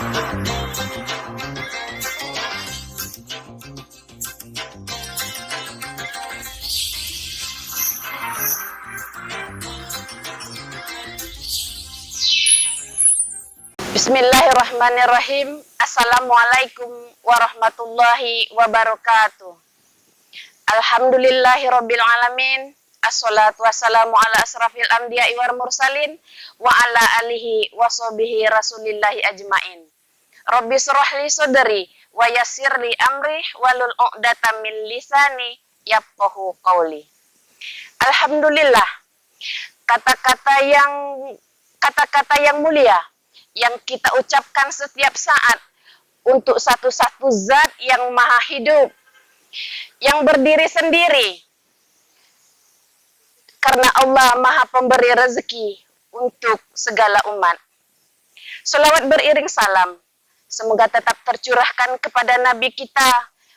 Bismillahirrahmanirrahim. Assalamualaikum warahmatullahi wabarakatuh. Alhamdulillahirabbil alamin. Assalatu wassalamu ala asrafil anbiya'i wal mursalin wa ala alihi washabihi rasulillahi ajmain. Rabbi shrah li sadri wa yassir li amri walul 'uqdatam min lisani yafqahu qawli. Alhamdulillah, kata-kata yang mulia yang kita ucapkan setiap saat untuk satu-satu zat yang maha hidup, yang berdiri sendiri, karena Allah maha pemberi rezeki untuk segala umat. Selawat beriring salam semoga tetap tercurahkan kepada Nabi kita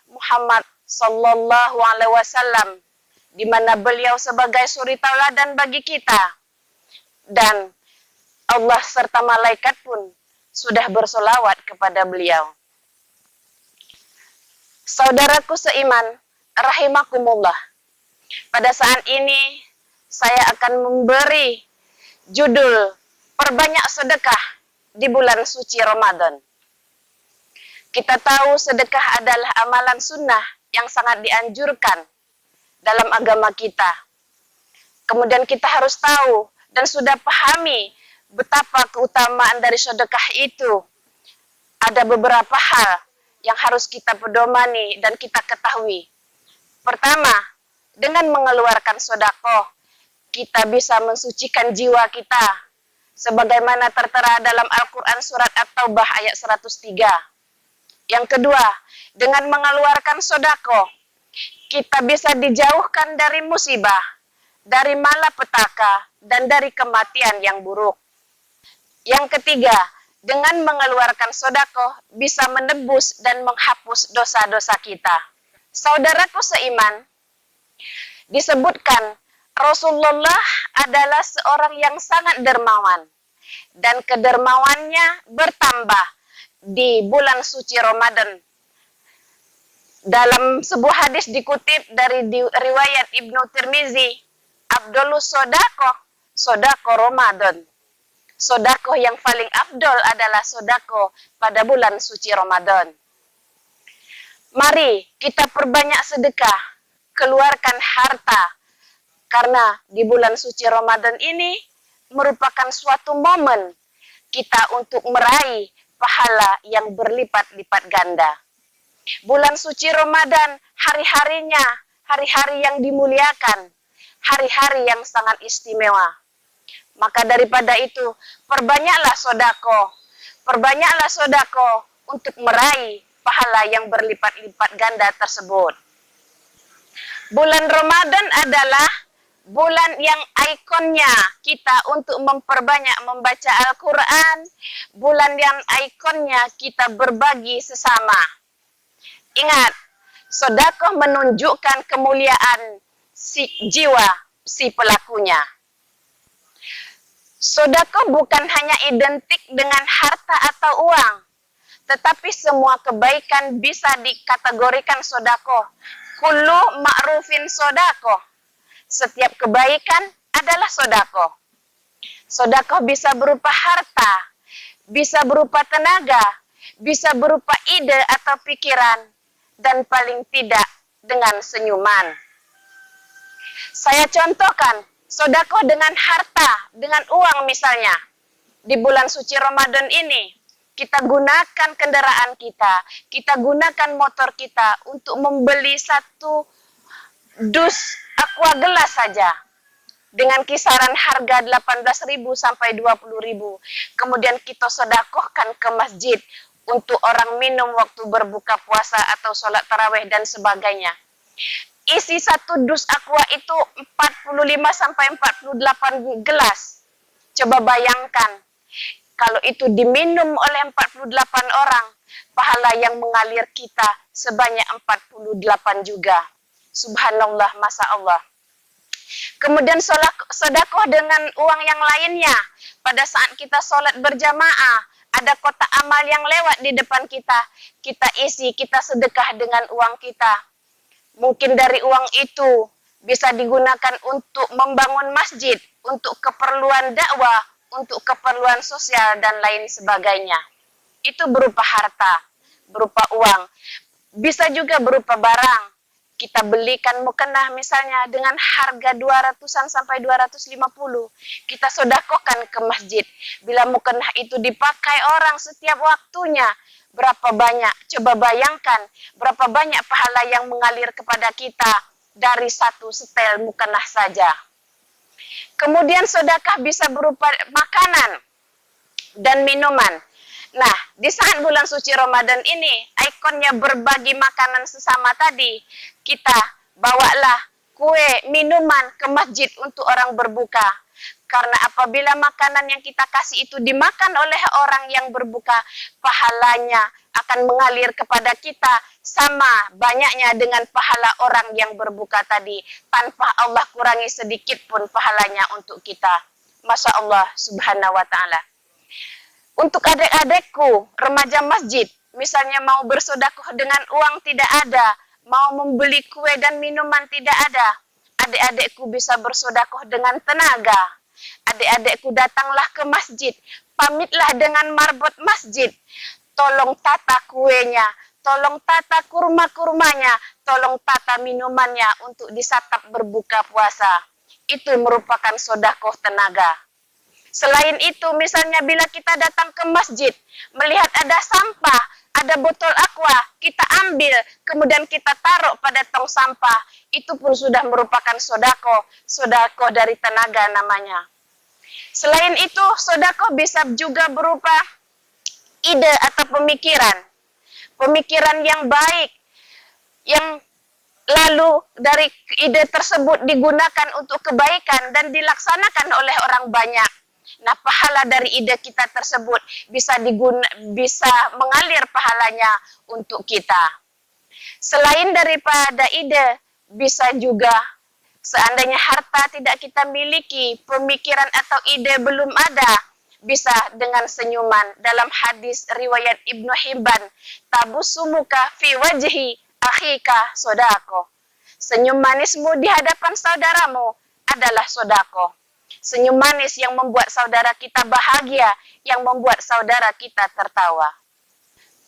Muhammad sallallahu alaihi wasallam, di mana beliau sebagai suri tauladan bagi kita, dan Allah serta malaikat pun sudah bersolawat kepada beliau. Saudaraku seiman, rahimakumullah. Pada saat ini saya akan memberi judul Perbanyak Sedekah di bulan suci Ramadan. Kita tahu sedekah adalah amalan sunnah yang sangat dianjurkan dalam agama kita. Kemudian kita harus tahu dan sudah pahami betapa keutamaan dari sedekah itu. Ada beberapa hal yang harus kita pedomani dan kita ketahui. Pertama, dengan mengeluarkan sedekah, kita bisa mensucikan jiwa kita, sebagaimana tertera dalam Al-Quran surat At-Taubah ayat 103. Yang kedua, dengan mengeluarkan sedekah, kita bisa dijauhkan dari musibah, dari malapetaka, dan dari kematian yang buruk. Yang ketiga, dengan mengeluarkan sedekah bisa menebus dan menghapus dosa-dosa kita. Saudaraku seiman, disebutkan Rasulullah adalah seorang yang sangat dermawan, dan kedermawannya bertambah di bulan suci Ramadan. Dalam sebuah hadis dikutip dari riwayat Ibnu Tirmizi, Abdulus Sodako Ramadan. Sodako yang paling afdol adalah sodako pada bulan suci Ramadan. Mari kita perbanyak sedekah, keluarkan harta, karena di bulan suci Ramadan ini merupakan suatu momen kita untuk meraih pahala yang berlipat-lipat ganda. Bulan suci Ramadan, hari-harinya, hari-hari yang dimuliakan, hari-hari yang sangat istimewa. Maka daripada itu, perbanyaklah sodako untuk meraih pahala yang berlipat-lipat ganda tersebut. Bulan Ramadan adalah bulan yang ikonnya kita untuk memperbanyak membaca Al-Quran, bulan yang ikonnya kita berbagi sesama. Ingat, sedekah menunjukkan kemuliaan jiwa si pelakunya. Sedekah bukan hanya identik dengan harta atau uang, tetapi semua kebaikan bisa dikategorikan sedekah. Kullu ma'rufin sedekah. Setiap kebaikan adalah sedekah. Sedekah bisa berupa harta, bisa berupa tenaga, bisa berupa ide atau pikiran, dan paling tidak dengan senyuman. Saya contohkan, sedekah dengan harta, dengan uang misalnya. Di bulan suci Ramadan ini, kita gunakan kendaraan kita gunakan motor kita untuk membeli satu dus aqua gelas saja. Dengan kisaran harga 18.000 sampai 20.000. Kemudian kita sedekahkan ke masjid untuk orang minum waktu berbuka puasa atau sholat tarawih dan sebagainya. Isi satu dus aqua itu 45 sampai 48 gelas. Coba bayangkan, kalau itu diminum oleh 48 orang, pahala yang mengalir kita sebanyak 48 juga. Subhanallah, Masya Allah. Kemudian sedekah dengan uang yang lainnya. Pada saat kita sholat berjamaah, ada kotak amal yang lewat di depan kita, kita isi, kita sedekah dengan uang kita. Mungkin dari uang itu bisa digunakan untuk membangun masjid, untuk keperluan dakwah, untuk keperluan sosial, dan lain sebagainya. Itu berupa harta, berupa uang. Bisa juga berupa barang. Kita belikan mukena misalnya dengan harga 200-an sampai 250. Kita sedekahkan ke masjid. Bila mukena itu dipakai orang setiap waktunya, berapa banyak? Coba bayangkan berapa banyak pahala yang mengalir kepada kita dari satu setel mukena saja. Kemudian sedekah bisa berupa makanan dan minuman. Nah, di saat bulan suci Ramadan ini, ikonnya berbagi makanan sesama tadi, kita bawalah kue, minuman ke masjid untuk orang berbuka. Karena apabila makanan yang kita kasih itu dimakan oleh orang yang berbuka, pahalanya akan mengalir kepada kita sama banyaknya dengan pahala orang yang berbuka tadi. Tanpa Allah kurangi sedikit pun pahalanya untuk kita. Masya Allah subhanahu wa ta'ala. Untuk adik-adikku, remaja masjid, misalnya mau bersedekah dengan uang tidak ada, mau membeli kue dan minuman tidak ada, adik-adikku bisa bersedekah dengan tenaga. Adik-adikku datanglah ke masjid, pamitlah dengan marbot masjid, tolong tata kuenya, tolong tata kurma-kurmanya, tolong tata minumannya untuk disantap berbuka puasa. Itu merupakan sedekah tenaga. Selain itu, misalnya bila kita datang ke masjid, melihat ada sampah, ada botol aqua, kita ambil, kemudian kita taruh pada tong sampah, itu pun sudah merupakan sedekah dari tenaga namanya. Selain itu, sedekah bisa juga berupa ide atau pemikiran. Pemikiran yang baik, yang lalu dari ide tersebut digunakan untuk kebaikan dan dilaksanakan oleh orang banyak. Nah, pahala dari ide kita tersebut bisa mengalir pahalanya untuk kita. Selain daripada ide, bisa juga seandainya harta tidak kita miliki, pemikiran atau ide belum ada, bisa dengan senyuman. Dalam hadis riwayat Ibnu Hibban, tabussumuka fi wajhi akhika sodako. Senyum manismu di hadapan saudaramu adalah sodako. Senyum manis yang membuat saudara kita bahagia, yang membuat saudara kita tertawa.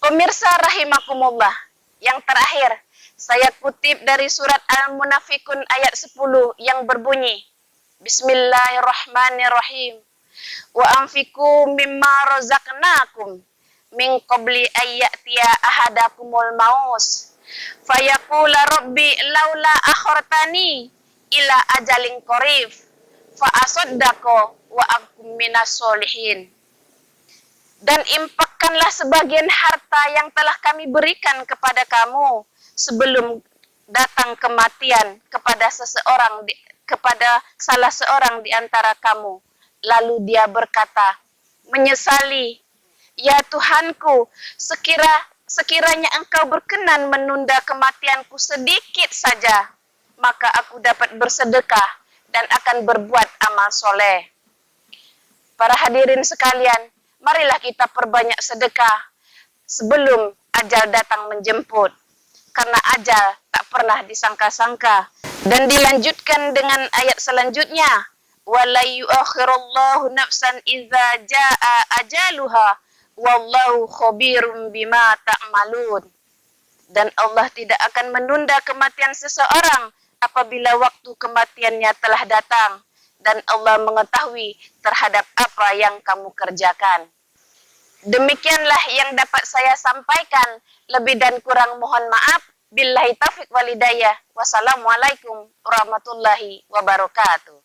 Pemirsa rahimakumullah, yang terakhir, saya kutip dari surat Al-Munafikun ayat 10 yang berbunyi, Bismillahirrahmanirrahim. Wa anfiku mimma razaqnakum min qabli ayyatiya ahadakumul maus. Fayaqula rabbi laula akhartani ila ajalin qarib. Fa'asaddaqo wa akum minas solihin. Dan infakkanlah sebagian harta yang telah kami berikan kepada kamu sebelum datang kematian kepada salah seorang di antara kamu. Lalu dia berkata, menyesali, ya Tuhanku, sekiranya engkau berkenan menunda kematianku sedikit saja, maka aku dapat bersedekah dan akan berbuat amal soleh. Para hadirin sekalian, marilah kita perbanyak sedekah sebelum ajal datang menjemput. Karena ajal tak pernah disangka-sangka. Dan dilanjutkan dengan ayat selanjutnya, وَلَا يُؤَخِّرُ اللَّهُ نَفْسًا إِذَا جَاءَ أَجَلُهَا وَاللَّهُ خَبِيرٌ بِمَا تَعْمَلُونَ. Dan Allah tidak akan menunda kematian seseorang apabila waktu kematiannya telah datang, dan Allah mengetahui terhadap apa yang kamu kerjakan. Demikianlah yang dapat saya sampaikan, lebih dan kurang mohon maaf. Billahi taufiq wal hidayah. Wassalamualaikum warahmatullahi wabarakatuh.